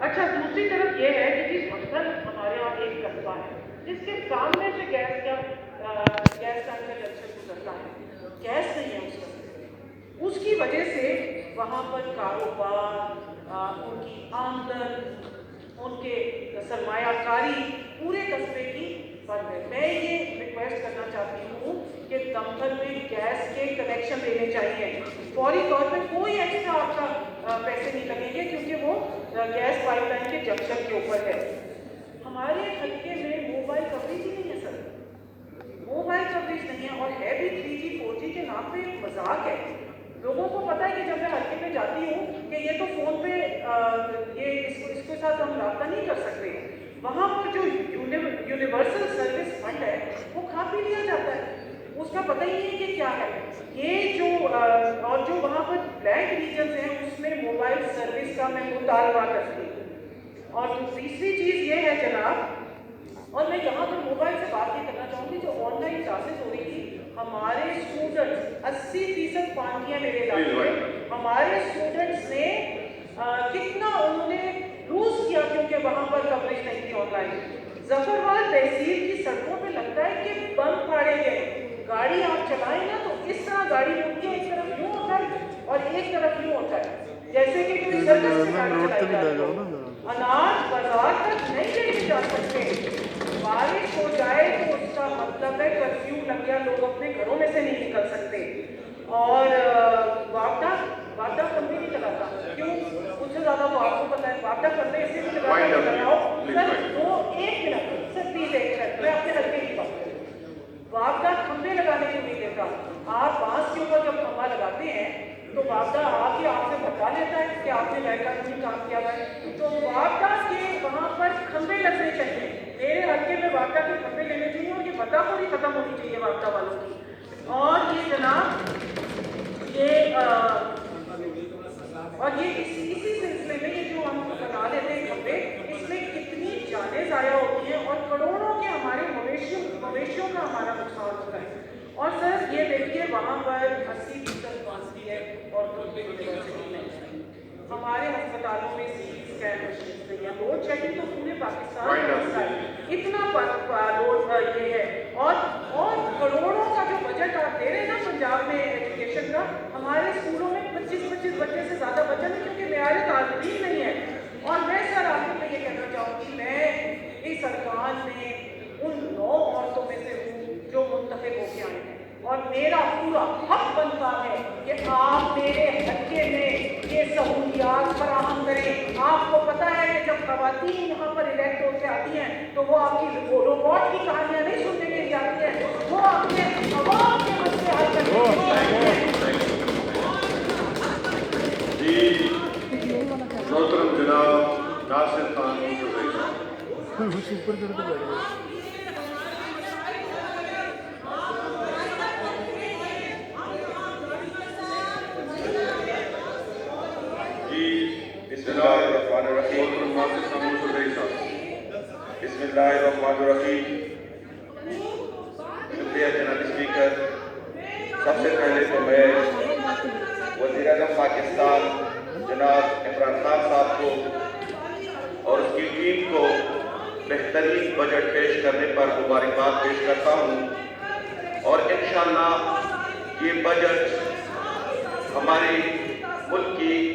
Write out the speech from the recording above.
اچھا دوسری طرف یہ ہے کہ جس مثلاً ہمارے یہاں ایک قصبہ ہے جس کے سامنے سے گیس کا جنکشن گزرتا ہے، گیس نہیں ہے اس قصبے میں، اس کی وجہ سے وہاں پر کاروبار، ان کی آمدن، ان کے سرمایہ کاری پورے قصبے کی بند ہے۔ میں یہ ریکویسٹ کرنا چاہتی ہوں کہ دمدم میں گیس کے کنیکشن دینے چاہیے فوری طور پہ، کوئی ایکسٹرا آپ کا پیسے نہیں لگیں گے کیونکہ وہ گیس پائپ لائن کے جنکشن کے اوپر ہے۔ ہمارے حلقے میں موبائل کوریج ہی نہیں ہے سر، موبائل کوریج نہیں ہے، اور ہے بھی 3G 4G کے نام پہ ایک مذاق ہے۔ لوگوں کو پتا ہے کہ جب میں حلقے میں جاتی ہوں کہ یہ تو فون پہ یہ اس کے ساتھ ہم رابطہ نہیں کر سکتے، وہاں پر جو یونیورسل سروس فنڈ ہے وہ کھا پی لیا جاتا ہے، اس کا پتہ ہی نہیں ہے کہ کیا ہے یہ جو اور جو وہاں پر بلینک ریجنز ہیں اس میں موبائل سروس کا میں مطالبہ کرتی ہوں۔ اور تیسری چیز یہ ہے جناب، اور میں یہاں پر موبائل سے بات یہ کرنا چاہوں گی، جو آن لائن کلاسز ہو رہی تھی، ہمارے اسٹوڈنٹس 80% پانٹیاں میرے علاقے میں، ہمارے اسٹوڈنٹس نے کتنا انہوں نے لوز کیا کیونکہ وہاں پر کوریج نہیں تھی آن لائن۔ ظفرآباد تحصیل کی سڑکوں پہ لگتا ہے کہ بم پھاڑے گئے، گاڑی آپ چلائیں نا تو اس طرح گاڑی ہوتی ہے، ایک طرف یوں ہوتا ہے اور ایک طرف یوں ہوتا ہے، جیسے کہ کوئی سرکس سے گاڑی چلائی جا رہی ہو۔ اناج بازار تک نہیں لے کے جا سکتے، بارش ہو جائے تو اس کا مطلب ہے کرفیو لگ گیا، لوگ اپنے گھروں میں سے نہیں نکل سکتے۔ اور وعدہ کم بھی نہیں چلاتا، کیوں؟ مجھ سے زیادہ تو آپ کو پتا ہے، وعدہ کرنے اسے بھی لگاؤ سر، ایک منٹ سر، پلیز ایک منٹ، میں اپنے حلقے کی بات کروں۔ وعدہ کھمبے لگانے کی نہیں دیتا، آپ بانس کے اوپر جب کھمبا لگاتے ہیں تو وعدہ آ کے آپ سے بتا لیتا ہے کہ آپ نے غیر قانونی کام کیا ہے، تو وعدہ کے وہاں پر کھمبے لگنے چاہیے، میرے حلقے میں وعدہ کے کھمبے لینے چاہیے، اور یہ وعدہ پوری ختم ہونی چاہیے وعدہ والوں کی۔ اور یہ جناب یہ اور یہ اسی سلسلے میں یہ جو ہم بنا لیتے ہیں کھمبے، اس میں کتنی جانیں ضائع ہوتی ہیں اور کروڑوں کے ہمارے مویشیوں کا ہمارا نقصان ہوتا ہے۔ اور سر یہ دیکھیے وہاں پر 80% پانسی ہے اور یونیورسٹی نہیں ہے، ہمارے ہسپتالوں میں CT اسکین مشینز نہیں ہے، لوڈ شیڈنگ تو پورے پاکستان میں مسئلہ ہے، اتنا لوڈ یہ ہے، اور کروڑوں کا جو بجٹ آپ دے رہے ہیں نا پنجاب میں ایجوکیشن کا، ہمارے اسکولوں میں 25 بچے سے زیادہ بچہ نہیں، کیونکہ معیار تعلیم نہیں ہے۔ اور میں سر آپ کو یہ کہنا چاہوں گی، میں اس ارکان میں ان 9 عورتوں میں سے ہوں جو منتخب ہو کے آئے ہیں، اور میرا پورا حق بنتا ہے کہ آپ میرے حلقے میں یہ سہولیات فراہم کریں۔ آپ کو پتا ہے کہ جب خواتین یہاں پر الیکٹ ہو کے آتی ہیں تو وہ آپ کی روبوٹ کی کہانیاں نہیں سننے کے لیے آتی ہیں، وہ اپنے عوام کے مسئلے حل کرنے کے لیے آتی ہیں۔ جی محترم جناب ناصر خان چودھری صاحب۔ جی بسم اللہ الرحمن الرحیم۔ محترم ناصر خان چودھری صاحب۔ بسم اللہ الرحمن الرحیم۔ شکریہ جناب اسپیکر۔ سب سے پہلے تو میں وزیر اعظم پاکستان جناب عمران خان صاحب کو اور اس کی ٹیم کو بہترین بجٹ پیش کرنے پر مبارکباد پیش کرتا ہوں، اور انشاءاللہ یہ بجٹ ہمارے ملک کی